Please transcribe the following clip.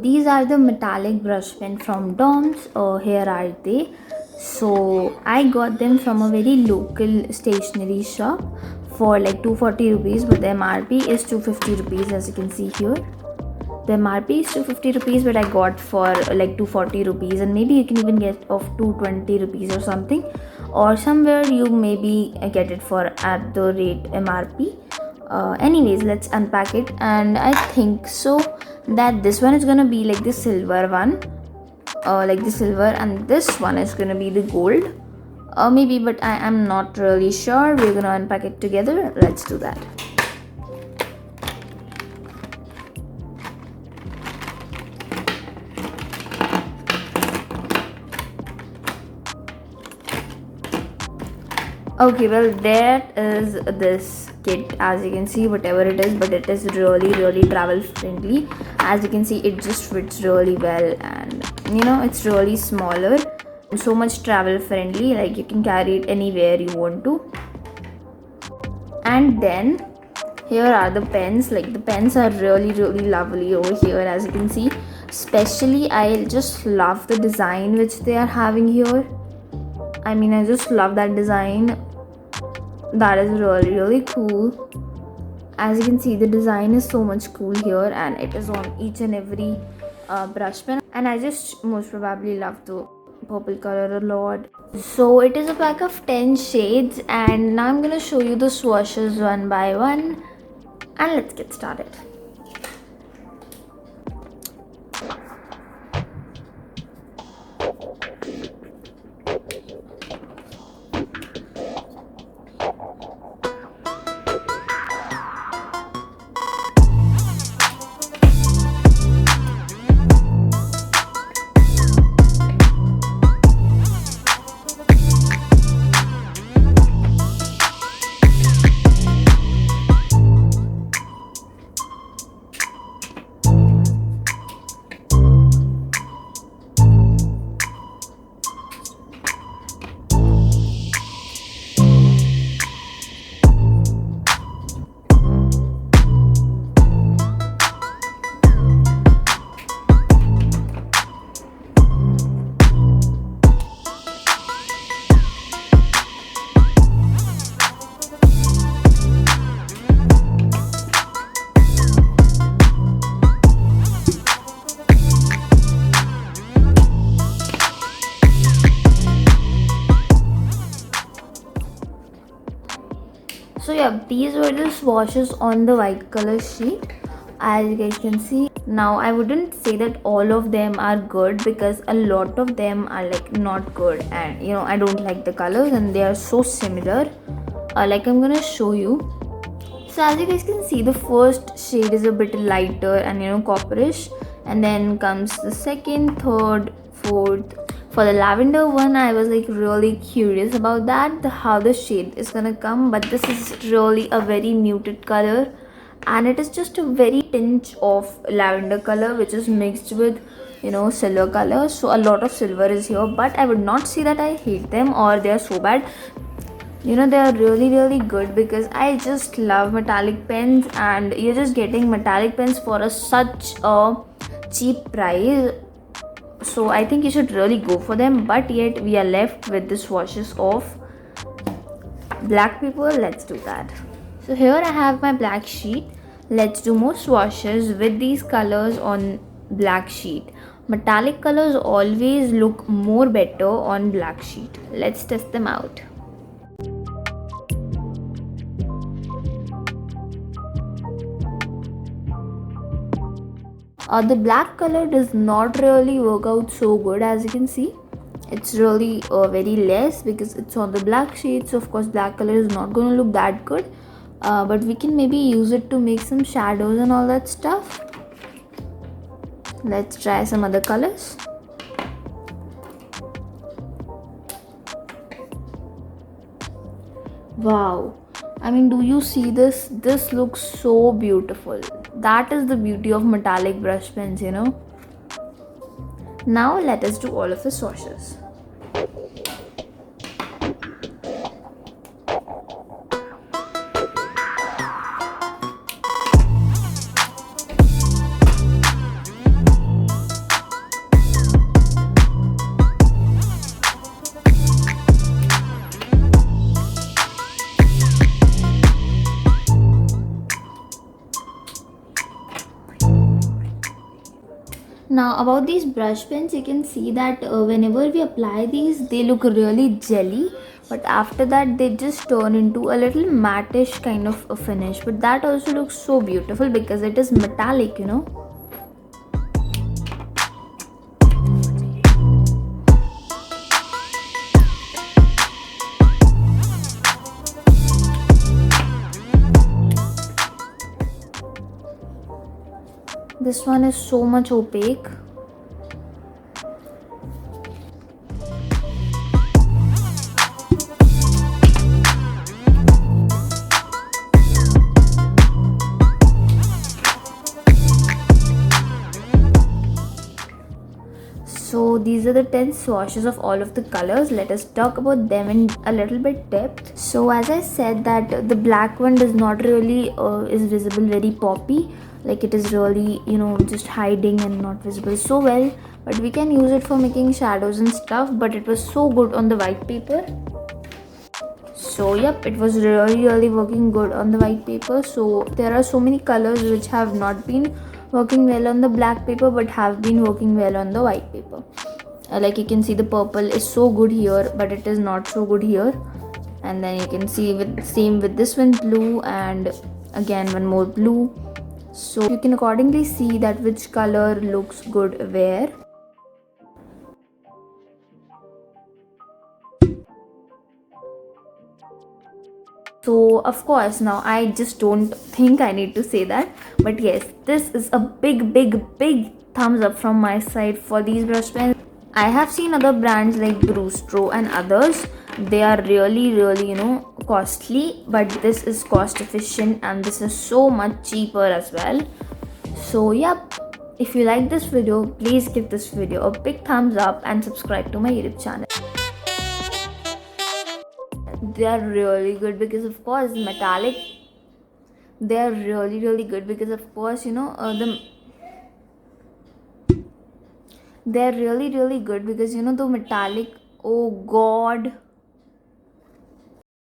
These are the metallic brush pen from DOMS. Here are they. So I got them from a very local stationery shop for like 240 rupees, but the MRP is 250 rupees, as you can see here. The MRP is 250 rupees, but I got for like 240 rupees, and maybe you can even get of 220 rupees or something, or somewhere you maybe get it for at the rate MRP. Anyways, let's unpack it, and I think so that this one is gonna be like the silver one, like the silver, and this one is gonna be the gold, maybe, but I am not really sure. We're gonna unpack it together. Let's do that. Okay, well, there is this kit, as you can see, whatever it is, but it is really travel friendly. As you can see, it just fits really well, and it's really smaller, so much travel friendly, like you can carry it anywhere you want to. And then here are the pens. Like, the pens are really lovely over here, as you can see. Especially I just love the design which they are having here. I mean, I just love that design. That is really cool. As you can see, the design is so much cool here, and it is on each and every brush pen, and I just most probably love the purple color a lot. So it is a pack of 10 shades, and now I'm gonna show you the swatches one by one, and let's get started. So yeah, these were the swatches on the white color sheet, as you guys can see. Now I wouldn't say that all of them are good, because a lot of them are like not good, and I don't like the colors, and they are so similar. Like, I'm gonna show you. So as you guys can see, the first shade is a bit lighter and copperish, and then comes the second, third, fourth. For the lavender one, I was like really curious about that, how the shade is gonna come, but this is really a very muted color, and it is just a very tinge of lavender color which is mixed with silver color. So a lot of silver is here, but I would not say that I hate them or they are so bad. They are really good, because I just love metallic pens, and you're just getting metallic pens for such a cheap price. So I think you should really go for them. But yet we are left with the swatches of black people. Let's do that. So here I have my black sheet. Let's do more swatches with these colors on black sheet. Metallic colors always look more better on black sheet. Let's test them out. The black color does not really work out so good, as you can see. It's really very less, because it's on the black sheet. So of course black color is not going to look that good, but we can maybe use it to make some shadows and all that stuff. Let's try some other colors. Wow, I mean, do you see this? This looks so beautiful. That is the beauty of metallic brush pens, Now let us do all of the swatches. Now about these brush pens, you can see that whenever we apply these, they look really jelly, but after that they just turn into a little mattish kind of a finish. But that also looks so beautiful because it is metallic, you know. This one is so much opaque. So these are the 10 swatches of all of the colors. Let us talk about them in a little bit depth. So as I said that the black one does not really is visible very poppy, like it is really, you know, just hiding and not visible so well, but we can use it for making shadows and stuff. But it was so good on the white paper. So yep, it was really working good on the white paper. So there are so many colors which have not been working well on the black paper but have been working well on the white paper. Like you can see, the purple is so good here but it is not so good here, and then you can see with same with this one, blue, and again one more blue. So you can accordingly see that which color looks good where. So of course, now I just don't think I need to say that, but yes, this is a big thumbs up from my side for these brush pens. I have seen other brands like Brustro and others. They are really, you know, costly, but this is cost efficient and this is so much cheaper as well. So yep, if you like this video, please give this video a big thumbs up and subscribe to my YouTube channel. They are really good because of course metallic. They are really good because of course, you know, they're really good because, you know, the metallic, oh god,